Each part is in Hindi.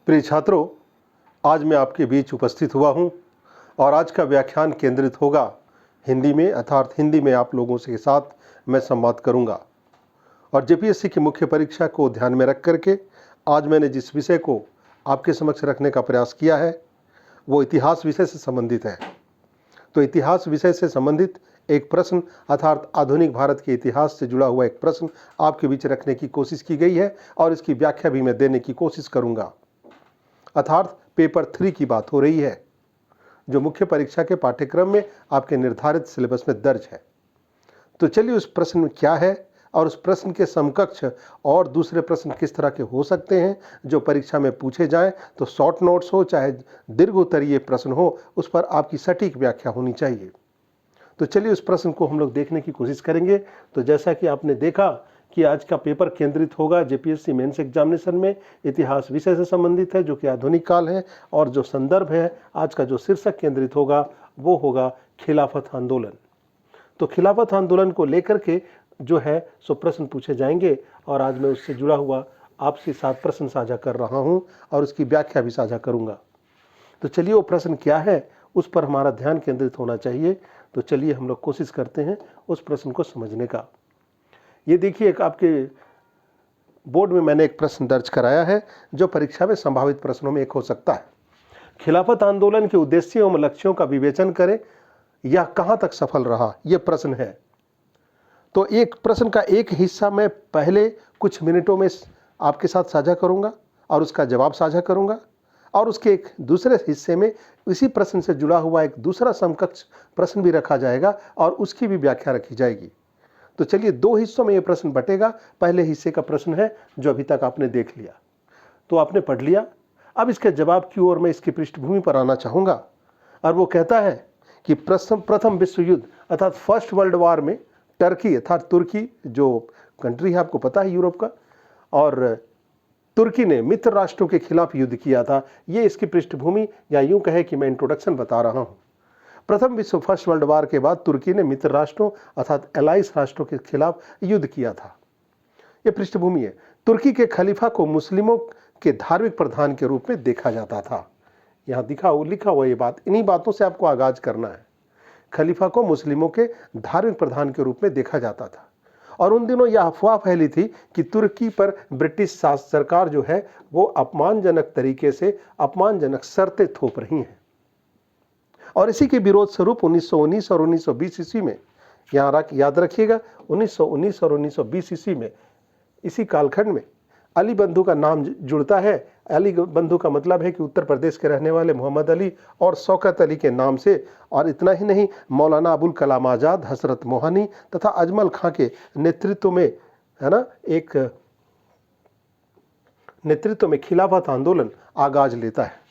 प्रिय छात्रों, आज मैं आपके बीच उपस्थित हुआ हूं और आज का व्याख्यान केंद्रित होगा हिंदी में, अर्थात हिंदी में आप लोगों के साथ मैं संवाद करूंगा। और जेपीएससी की मुख्य परीक्षा को ध्यान में रख करके आज मैंने जिस विषय को आपके समक्ष रखने का प्रयास किया है वो इतिहास विषय से संबंधित है। तो इतिहास विषय से संबंधित एक प्रश्न अर्थात आधुनिक भारत के इतिहास से जुड़ा हुआ एक प्रश्न आपके बीच रखने की कोशिश की गई है और इसकी व्याख्या भी मैं देने की कोशिश करूंगा। अर्थात पेपर 3 की बात हो रही है जो मुख्य परीक्षा के पाठ्यक्रम में आपके निर्धारित सिलेबस में दर्ज है। तो चलिए उस प्रश्न में क्या है और उस प्रश्न के समकक्ष और दूसरे प्रश्न किस तरह के हो सकते हैं जो परीक्षा में पूछे जाएं, तो शॉर्ट नोट्स हो चाहे दीर्घ उत्तरीय प्रश्न हो, उस पर आपकी सटीक व्याख्या होनी चाहिए। तो चलिए उस प्रश्न को हम लोग देखने की कोशिश करेंगे। तो जैसा कि आपने देखा कि आज का पेपर केंद्रित होगा जेपीएससी मेंस एग्जामिनेशन में इतिहास विषय से संबंधित है जो कि आधुनिक काल है, और जो संदर्भ है आज का जो शीर्षक केंद्रित होगा वो होगा खिलाफत आंदोलन। तो खिलाफत आंदोलन को लेकर के जो है सो प्रश्न पूछे जाएंगे और आज मैं उससे जुड़ा हुआ आपसे 7 प्रश्न साझा कर रहा हूं और उसकी व्याख्या भी साझा करूंगा। तो चलिए वो प्रश्न क्या है उस पर हमारा ध्यान केंद्रित होना चाहिए। तो चलिए हम लोग कोशिश करते हैं उस प्रश्न को समझने का। ये देखिए, एक आपके बोर्ड में मैंने एक प्रश्न दर्ज कराया है जो परीक्षा में संभावित प्रश्नों में एक हो सकता है। खिलाफत आंदोलन के उद्देश्यों एवं लक्ष्यों का विवेचन करें, यह कहां तक सफल रहा, यह प्रश्न है। तो एक प्रश्न का एक हिस्सा मैं पहले कुछ मिनटों में आपके साथ साझा करूंगा और उसका जवाब साझा करूंगा, और उसके एक दूसरे हिस्से में इसी प्रश्न से जुड़ा हुआ एक दूसरा समकक्ष प्रश्न भी रखा जाएगा और उसकी भी व्याख्या रखी जाएगी। तो चलिए 2 हिस्सों में यह प्रश्न बटेगा। पहले हिस्से का प्रश्न है जो अभी तक आपने देख लिया, तो आपने पढ़ लिया। अब इसके जवाब की ओर मैं इसकी पृष्ठभूमि पर आना चाहूँगा, और वो कहता है कि प्रथम विश्व युद्ध अर्थात फर्स्ट वर्ल्ड वॉर में टर्की अर्थात तुर्की जो कंट्री है आपको पता है यूरोप का, और तुर्की ने मित्र राष्ट्रों के खिलाफ युद्ध किया था। ये इसकी पृष्ठभूमि या यूं कहे कि मैं इंट्रोडक्शन बता रहा हूं। प्रथम विश्व फर्स्ट वर्ल्ड वॉर के बाद तुर्की ने मित्र राष्ट्रों अर्थात एलाइज राष्ट्रों के खिलाफ युद्ध किया था। यह पृष्ठभूमि है। तुर्की के खलीफा को मुस्लिमों के धार्मिक प्रधान के रूप में देखा जाता था। यहाँ लिखा हुआ ये बात, इन्हीं बातों से आपको आगाज करना है। खलीफा को मुस्लिमों के धार्मिक प्रधान के रूप में देखा जाता था, और उन दिनों यह अफवाह फैली थी कि तुर्की पर ब्रिटिश सरकार जो है वो अपमानजनक तरीके से अपमानजनक शर्तें थोप रही हैं। और इसी के विरोध स्वरूप 1919 और 1920 ईस्वी में, याद रखिएगा 1919 और 1920 ईस्वी में, इसी कालखंड में अली बंधु का नाम जुड़ता है। अली बंधु का मतलब है कि उत्तर प्रदेश के रहने वाले मोहम्मद अली और शौकत अली के नाम से, और इतना ही नहीं, मौलाना अबुल कलाम आज़ाद, हसरत मोहानी तथा अजमल खां के नेतृत्व में, है ना, एक नेतृत्व में खिलाफत आंदोलन आगाज लेता है।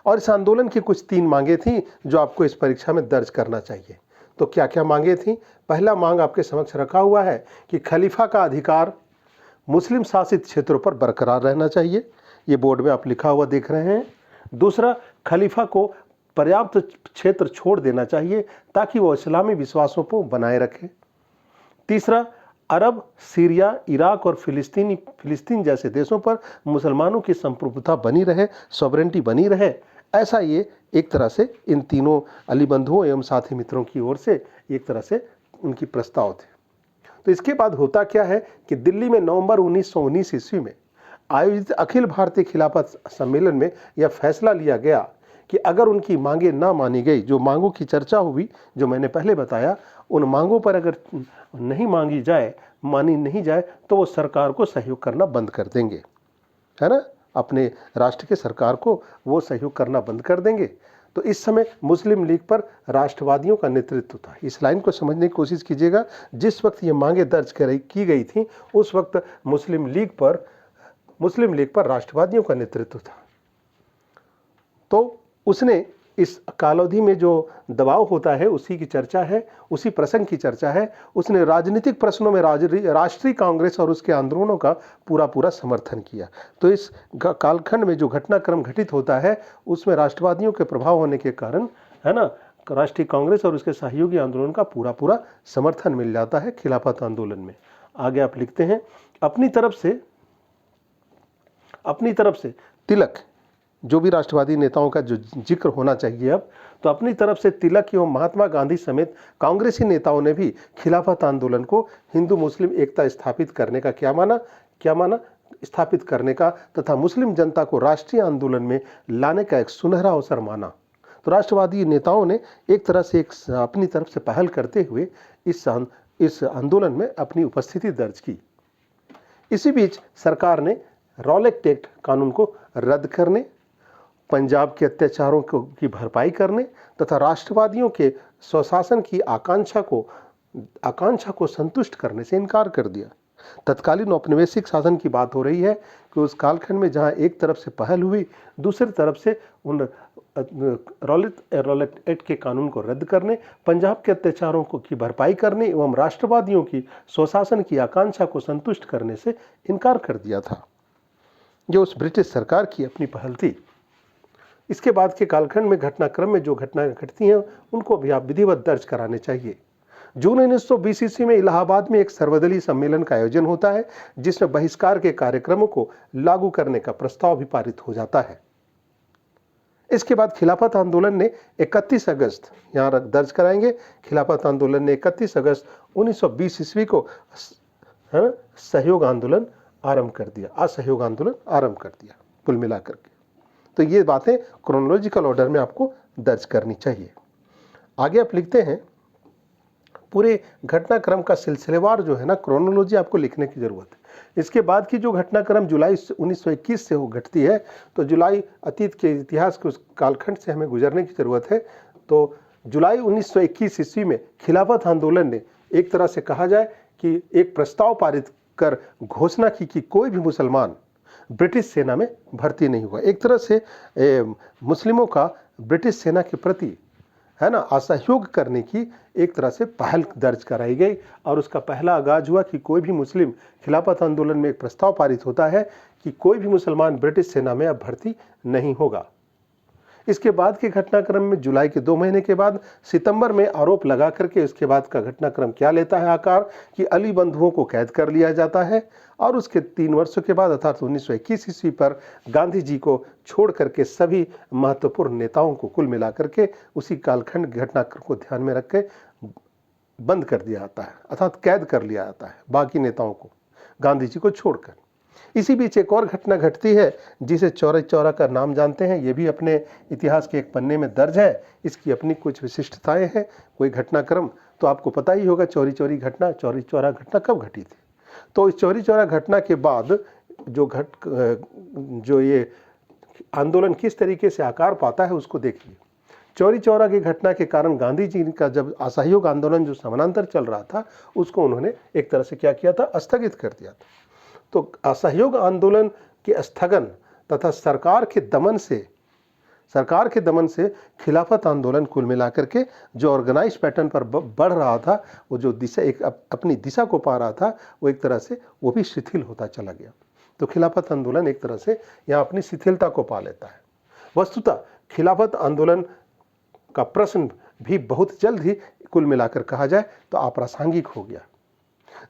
और इस आंदोलन की कुछ 3 मांगे थी जो आपको इस परीक्षा में दर्ज करना चाहिए। तो क्या क्या मांगे थी? पहला मांग आपके समक्ष रखा हुआ है कि खलीफा का अधिकार मुस्लिम शासित क्षेत्रों पर बरकरार रहना चाहिए। ये बोर्ड में आप लिखा हुआ देख रहे हैं। दूसरा, खलीफा को पर्याप्त क्षेत्र छोड़ देना चाहिए ताकि वो इस्लामी विश्वासों को बनाए रखे। तीसरा, अरब, सीरिया, इराक और फिलिस्तीन जैसे देशों पर मुसलमानों की संप्रभुता बनी रहे, सॉवरेंटी बनी रहे। ऐसा ये एक तरह से इन तीनों अली बंधुओं एवं साथी मित्रों की ओर से एक तरह से उनकी प्रस्ताव थे। तो इसके बाद होता क्या है कि दिल्ली में नवंबर 1919 ईस्वी में आयोजित अखिल भारतीय खिलाफत सम्मेलन में यह फैसला लिया गया कि अगर उनकी मांगे ना मानी गई, जो मांगों की चर्चा हुई जो मैंने पहले बताया, उन मांगों पर अगर नहीं मानी नहीं जाए तो वो सरकार को सहयोग करना बंद कर देंगे, है ना, अपने राष्ट्र के सरकार को वो सहयोग करना बंद कर देंगे। तो इस समय मुस्लिम लीग पर राष्ट्रवादियों का नेतृत्व था। इस लाइन को समझने की कोशिश कीजिएगा। जिस वक्त ये मांगे दर्ज की गई थी उस वक्त मुस्लिम लीग पर राष्ट्रवादियों का नेतृत्व था। तो उसने इस कालावधि में जो दबाव होता है उसी की चर्चा है, उसी प्रसंग की चर्चा है। उसने राजनीतिक प्रश्नों में राष्ट्रीय कांग्रेस और उसके आंदोलनों का पूरा समर्थन किया। तो इस कालखंड में जो घटनाक्रम घटित होता है उसमें राष्ट्रवादियों के प्रभाव होने के कारण, है ना, राष्ट्रीय कांग्रेस और उसके सहयोगी आंदोलन का पूरा समर्थन मिल जाता है खिलाफत आंदोलन में। आगे आप लिखते हैं, अपनी तरफ अपनी तरफ से तिलक, जो भी राष्ट्रवादी नेताओं का जो जिक्र होना चाहिए अब, तो अपनी तरफ से तिलक एवं महात्मा गांधी समेत कांग्रेसी नेताओं ने भी खिलाफत आंदोलन को हिंदू मुस्लिम एकता स्थापित करने का क्या माना स्थापित करने का तथा मुस्लिम जनता को राष्ट्रीय आंदोलन में लाने का एक सुनहरा अवसर माना। तो राष्ट्रवादी नेताओं ने एक तरह से अपनी तरफ से पहल करते हुए इस आंदोलन में अपनी उपस्थिति दर्ज की। इसी बीच सरकार ने रॉलेट एक्ट कानून को रद्द करने, पंजाब के अत्याचारों की भरपाई करने तथा राष्ट्रवादियों के स्वशासन की आकांक्षा को संतुष्ट करने से इनकार कर दिया। तत्कालीन औपनिवेशिक शासन की बात हो रही है कि उस कालखंड में जहां एक तरफ से पहल हुई, दूसरी तरफ से उन रॉलेट एक्ट के कानून को रद्द करने, पंजाब के अत्याचारों की भरपाई करने एवं राष्ट्रवादियों की स्वशासन की आकांक्षा को संतुष्ट करने से इनकार कर दिया था। जो उस ब्रिटिश सरकार की अपनी पहल थी। इसके बाद के कालखंड में घटनाक्रम में जो घटनाएं घटती हैं उनको भी आप विधिवत दर्ज कराने चाहिए। जून 1920 ईस्वी में इलाहाबाद में एक सर्वदलीय सम्मेलन का आयोजन होता है, जिसमें बहिष्कार के कार्यक्रमों को लागू करने का प्रस्ताव भी पारित हो जाता है। इसके बाद खिलाफत आंदोलन ने 31 अगस्त, यहाँ दर्ज कराएंगे, खिलाफत आंदोलन ने 31 अगस्त 1920 ईस्वी को सहयोग आंदोलन आरंभ कर दिया, असहयोग आंदोलन आरंभ कर दिया कुल मिलाकर के। तो ये बातें क्रोनोलॉजिकल ऑर्डर में आपको दर्ज करनी चाहिए। आगे आप लिखते हैं, पूरे घटनाक्रम का सिलसिलेवार जो है ना क्रोनोलॉजी आपको लिखने की जरूरत है। इसके बाद की जो घटनाक्रम जुलाई 1921 से वो घटती है, तो जुलाई अतीत के इतिहास के उस कालखंड से हमें गुजरने की जरूरत है। तो जुलाई 1921 ईस्वी में खिलाफत आंदोलन ने एक तरह से कहा जाए कि एक प्रस्ताव पारित कर घोषणा की कि कोई भी मुसलमान ब्रिटिश सेना में भर्ती नहीं हुआ। एक तरह से मुस्लिमों का ब्रिटिश सेना के प्रति असहयोग करने की एक तरह से पहल दर्ज कराई गई और उसका पहला आगाज हुआ कि कोई भी मुस्लिम, खिलाफत आंदोलन में एक प्रस्ताव पारित होता है कि कोई भी मुसलमान ब्रिटिश सेना में अब भर्ती नहीं होगा। इसके बाद के घटनाक्रम में जुलाई के 2 महीने के बाद सितंबर में आरोप लगा करके उसके बाद का घटनाक्रम क्या लेता है आकार कि अली बंधुओं को कैद कर लिया जाता है और उसके 3 वर्षों के बाद अर्थात 1921 ईस्वी पर गांधी जी को छोड़ करके सभी महत्वपूर्ण नेताओं को कुल मिलाकर के उसी कालखंड घटनाक्रम को ध्यान में रख के बंद कर दिया जाता है, अर्थात कैद कर लिया जाता है बाकी नेताओं को, गांधी जी को छोड़कर। इसी बीच एक और घटना घटती है जिसे चौरी चौरा का नाम जानते हैं। ये भी अपने इतिहास के एक पन्ने में दर्ज है। इसकी अपनी कुछ विशिष्टताएं हैं। कोई घटनाक्रम तो आपको पता ही होगा, चौरी चौरा घटना कब घटी थी। तो इस चौरी चौरा घटना के बाद जो ये आंदोलन किस तरीके से आकार पाता है उसको देखिए। चौरी चौरा की घटना के कारण गांधी जी का जब असहयोग आंदोलन जो समानांतर चल रहा था उसको उन्होंने एक तरह से क्या किया था, स्थगित कर दिया था। तो असहयोग आंदोलन के स्थगन तथा सरकार के दमन से खिलाफत आंदोलन कुल मिलाकर के जो ऑर्गेनाइज पैटर्न पर बढ़ रहा था, वो जो दिशा अपनी दिशा को पा रहा था, वो एक तरह से वो भी शिथिल होता चला गया। तो खिलाफत आंदोलन एक तरह से यहाँ अपनी शिथिलता को पा लेता है। वस्तुतः खिलाफत आंदोलन का प्रश्न भी बहुत जल्द ही कुल मिलाकर कहा जाए तो अप्रासंगिक हो गया।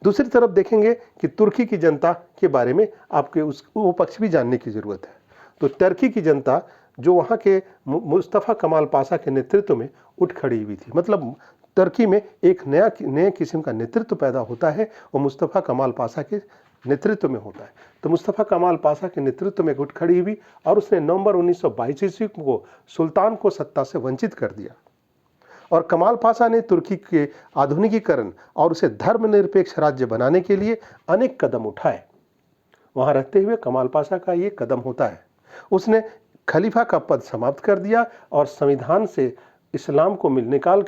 दूसरी तरफ देखेंगे कि तुर्की की जनता के बारे में आपके वो पक्ष भी जानने की जरूरत है। तो तुर्की की जनता जो वहाँ के मुस्तफ़ा कमाल पाशा के नेतृत्व में उठ खड़ी हुई थी, मतलब तुर्की में एक नए किस्म का नेतृत्व पैदा होता है, वो मुस्तफ़ा कमाल पाशा के नेतृत्व में होता है। तो मुस्तफ़ा कमाल पाशा के नेतृत्व में उठ खड़ी हुई और उसने नवंबर 1922 ईस्वी को सुल्तान को सत्ता से वंचित कर दिया और कमाल पाशा ने तुर्की के आधुनिकीकरण और उसे धर्मनिरपेक्ष राज्य बनाने के लिए अनेक कदम उठाए। वहां रहते हुए कमाल पाशा का ये कदम होता है, उसने खलीफा का पद समाप्त कर दिया और संविधान से इस्लाम को निकाल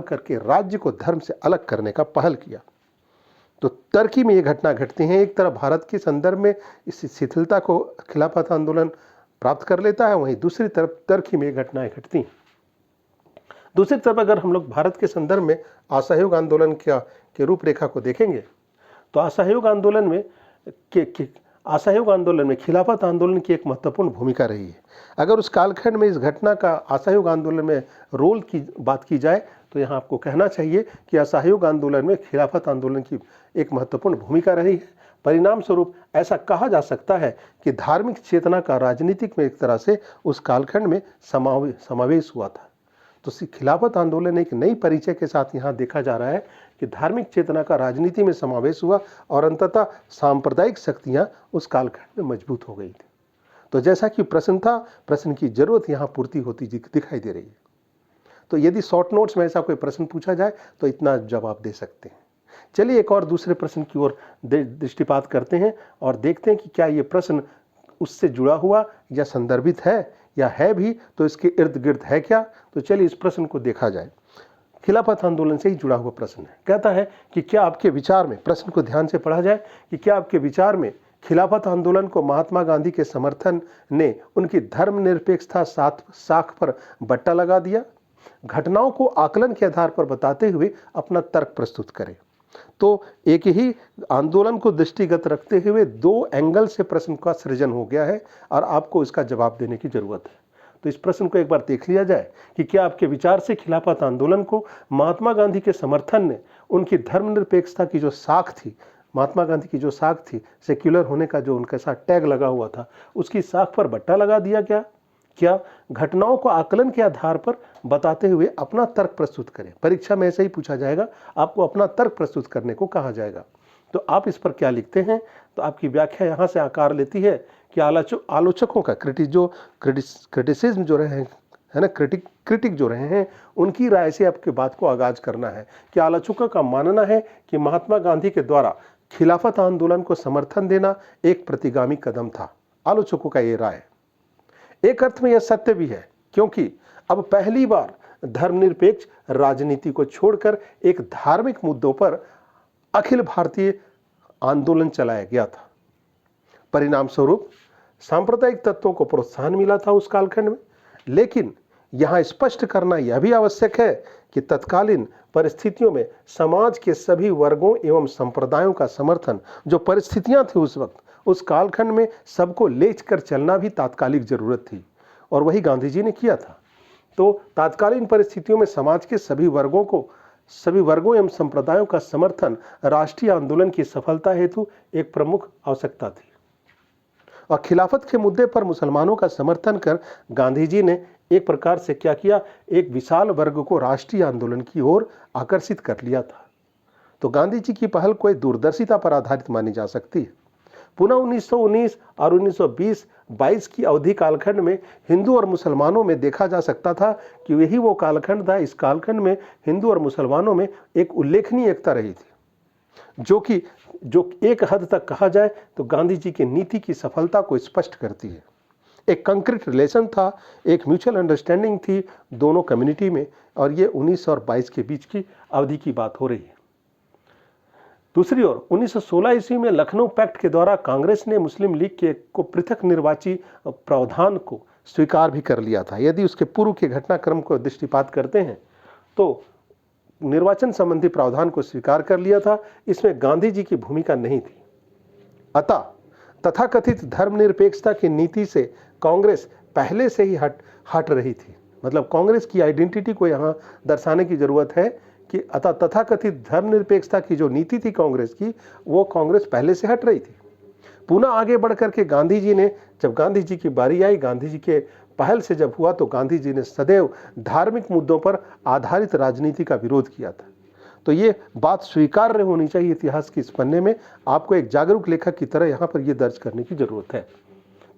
करके राज्य को धर्म से अलग करने का पहल किया। तो तुर्की में ये घटना घटती है। एक तरफ भारत के संदर्भ में इस शिथिलता को खिलाफत आंदोलन प्राप्त कर लेता है, वहीं दूसरी तरफ तुर्की में ये घटनाएं घटती हैं। दूसरी तरफ अगर हम लोग भारत के संदर्भ में असहयोग आंदोलन के रूपरेखा को देखेंगे तो असहयोग आंदोलन में खिलाफत आंदोलन की एक महत्वपूर्ण भूमिका रही है। अगर उस कालखंड में इस घटना का असहयोग आंदोलन में रोल की बात की जाए तो यहाँ आपको कहना चाहिए कि असहयोग आंदोलन में खिलाफत आंदोलन की एक महत्वपूर्ण भूमिका रही है। परिणाम स्वरूप ऐसा कहा जा सकता है कि धार्मिक चेतना का राजनीतिक में एक तरह से उस कालखंड में समावेश हुआ था। तो खिलाफत आंदोलन एक नई परिचय के साथ यहाँ देखा जा रहा है कि धार्मिक चेतना का राजनीति में समावेश हुआ और अंततः सांप्रदायिक शक्तियाँ उस कालखंड में मजबूत हो गई थी। तो जैसा कि प्रश्न था, प्रश्न की जरूरत यहाँ पूर्ति होती दिखाई दे रही है। तो यदि शॉर्ट नोट्स में ऐसा कोई प्रश्न पूछा जाए तो इतना जवाब दे सकते हैं। चलिए एक और दूसरे प्रश्न की ओर दृष्टिपात करते हैं और देखते हैं कि क्या ये प्रश्न उससे जुड़ा हुआ या संदर्भित है, या है भी तो इसके इर्द गिर्द है क्या। तो चलिए इस प्रश्न को देखा जाए। खिलाफत आंदोलन से ही जुड़ा हुआ प्रश्न है। कहता है कि क्या आपके विचार में, प्रश्न को ध्यान से पढ़ा जाए, कि क्या आपके विचार में खिलाफत आंदोलन को महात्मा गांधी के समर्थन ने उनकी धर्मनिरपेक्षता साख पर बट्टा लगा दिया। घटनाओं को आकलन के आधार पर बताते हुए अपना तर्क प्रस्तुत करें। तो एक ही आंदोलन को दृष्टिगत रखते हुए दो एंगल से प्रश्न का सृजन हो गया है और आपको इसका जवाब देने की जरूरत है। तो इस प्रश्न को एक बार देख लिया जाए कि क्या आपके विचार से खिलाफत आंदोलन को महात्मा गांधी के समर्थन ने उनकी धर्मनिरपेक्षता की जो साख थी, महात्मा गांधी की जो साख थी, सेक्युलर होने का जो उनके साथ टैग लगा हुआ था, उसकी साख पर बट्टा लगा दिया क्या। क्या घटनाओं को आकलन के आधार पर बताते हुए अपना तर्क प्रस्तुत करें। परीक्षा में ऐसे ही पूछा जाएगा, आपको अपना तर्क प्रस्तुत करने को कहा जाएगा। तो आप इस पर क्या लिखते हैं। तो आपकी व्याख्या यहाँ से आकार लेती है कि आलोचकों का क्रिटिसिज्म जो रहे हैं, है ना, क्रिटिक जो रहे हैं, उनकी राय से आपके बात को आगाज करना है कि आलोचकों का मानना है कि महात्मा गांधी के द्वारा खिलाफत आंदोलन को समर्थन देना एक प्रतिगामी कदम था। आलोचकों का ये राय एक अर्थ में यह सत्य भी है, क्योंकि अब पहली बार धर्मनिरपेक्ष राजनीति को छोड़कर एक धार्मिक मुद्दों पर अखिल भारतीय आंदोलन चलाया गया था। परिणाम स्वरूप सांप्रदायिक तत्वों को प्रोत्साहन मिला था उस कालखंड में। लेकिन यहां स्पष्ट करना यह भी आवश्यक है कि तत्कालीन परिस्थितियों में समाज के सभी वर्गों एवं संप्रदायों का समर्थन, जो परिस्थितियां थी उस वक्त, उस कालखंड में सबको ले कर चलना भी तात्कालिक जरूरत थी, और वही गांधी जी ने किया था। तो तात्कालीन परिस्थितियों में समाज के सभी वर्गों एवं संप्रदायों का समर्थन राष्ट्रीय आंदोलन की सफलता हेतु एक प्रमुख आवश्यकता थी। और खिलाफत के मुद्दे पर मुसलमानों का समर्थन कर गांधी जी ने एक प्रकार से क्या किया, एक विशाल वर्ग को राष्ट्रीय आंदोलन की ओर आकर्षित कर लिया था। तो गांधी जी की पहल कोई दूरदर्शिता पर आधारित मानी जा सकती है। पुनः 1919 और 1920-22 की अवधि कालखंड में हिंदू और मुसलमानों में देखा जा सकता था कि यही वो कालखंड था। इस कालखंड में हिंदू और मुसलमानों में एक उल्लेखनीय एकता रही थी, जो एक हद तक कहा जाए तो गांधी जी की नीति की सफलता को स्पष्ट करती है। एक कंक्रीट रिलेशन था, एक म्यूचुअल अंडरस्टैंडिंग थी दोनों कम्युनिटी में, और ये 19 और 22 के बीच की अवधि की बात हो रही है। दूसरी ओर 1916 ईस्वी में लखनऊ पैक्ट के द्वारा कांग्रेस ने मुस्लिम लीग के को पृथक निर्वाची प्रावधान को स्वीकार भी कर लिया था। यदि उसके पूर्व के घटनाक्रम को दृष्टिपात करते हैं तो निर्वाचन संबंधी प्रावधान को स्वीकार कर लिया था। इसमें गांधी जी की भूमिका नहीं थी। अतः तथाकथित धर्मनिरपेक्षता की नीति से कांग्रेस पहले से ही हट रही थी। मतलब कांग्रेस की आइडेंटिटी को यहाँ दर्शाने की जरूरत है कि तथाकथित धर्मनिरपेक्षता की जो नीति थी कांग्रेस की, वो कांग्रेस पहले से हट रही थी। पुनः आगे बढ़कर के गांधी जी ने, जब गांधी जी की बारी आई, गांधी जी के पहल से जब हुआ, तो गांधी जी ने सदैव धार्मिक मुद्दों पर आधारित राजनीति का विरोध किया था। तो ये बात स्वीकार्य होनी चाहिए इतिहास के इस पन्ने में। आपको एक जागरूक लेखक की तरह यहाँ पर यह दर्ज करने की जरूरत है।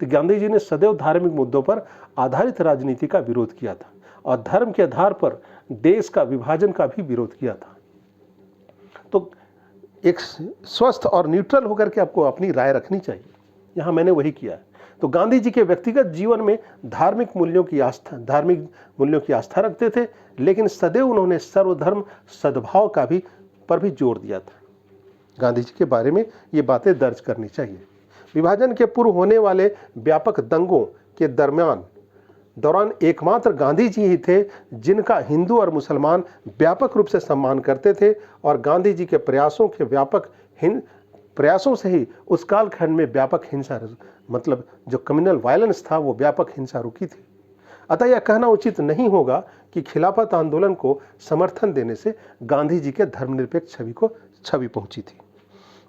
तो गांधी जी ने सदैव धार्मिक मुद्दों पर आधारित राजनीति का विरोध किया था और धर्म के आधार पर देश का विभाजन का भी विरोध किया था। तो एक स्वस्थ और न्यूट्रल होकर के आपको अपनी राय रखनी चाहिए। यहाँ मैंने वही किया है। तो गांधी जी के व्यक्तिगत जीवन में धार्मिक मूल्यों की आस्था रखते थे, लेकिन सदैव उन्होंने सर्वधर्म सद्भाव पर भी जोर दिया था। गांधी जी के बारे में ये बातें दर्ज करनी चाहिए। विभाजन के पूर्व होने वाले व्यापक दंगों के दौरान एकमात्र गांधी जी ही थे जिनका हिंदू और मुसलमान व्यापक रूप से सम्मान करते थे, और गांधी जी के प्रयासों से ही उस कालखंड में व्यापक हिंसा, मतलब जो कम्युनल वायलेंस था, वो व्यापक हिंसा रुकी थी। अतः यह कहना उचित नहीं होगा कि खिलाफत आंदोलन को समर्थन देने से गांधी जी के धर्मनिरपेक्ष छवि पहुंची थी।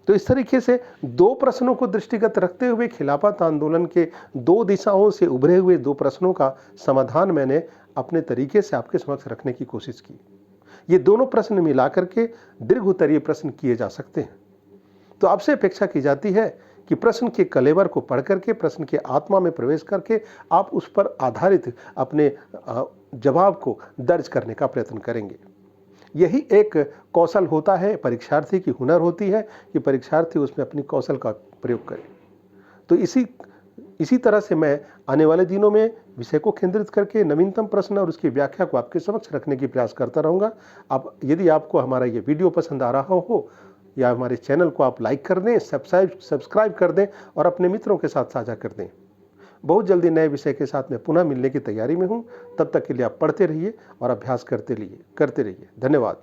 तो इस तरीके से दो प्रश्नों को दृष्टिगत रखते हुए खिलाफत आंदोलन के दो दिशाओं से उभरे हुए दो प्रश्नों का समाधान मैंने अपने तरीके से आपके समक्ष रखने की कोशिश की। ये दोनों प्रश्न मिलाकर के दीर्घ उत्तरीय प्रश्न किए जा सकते हैं। तो आपसे अपेक्षा की जाती है कि प्रश्न के कलेवर को पढ़ करके, प्रश्न के आत्मा में प्रवेश करके आप उस पर आधारित अपने जवाब को दर्ज करने का प्रयत्न करेंगे। यही एक कौशल होता है, परीक्षार्थी की हुनर होती है कि परीक्षार्थी उसमें अपनी कौशल का प्रयोग करे। तो इसी तरह से मैं आने वाले दिनों में विषय को केंद्रित करके नवीनतम प्रश्न और उसकी व्याख्या को आपके समक्ष रखने की प्रयास करता रहूँगा। यदि आपको हमारा ये वीडियो पसंद आ रहा हो या हमारे चैनल को आप लाइक कर दें, सब्सक्राइब कर दें और अपने मित्रों के साथ साझा कर दें। बहुत जल्दी नए विषय के साथ मैं पुनः मिलने की तैयारी में हूँ। तब तक के लिए आप पढ़ते रहिए और अभ्यास करते रहिए। धन्यवाद।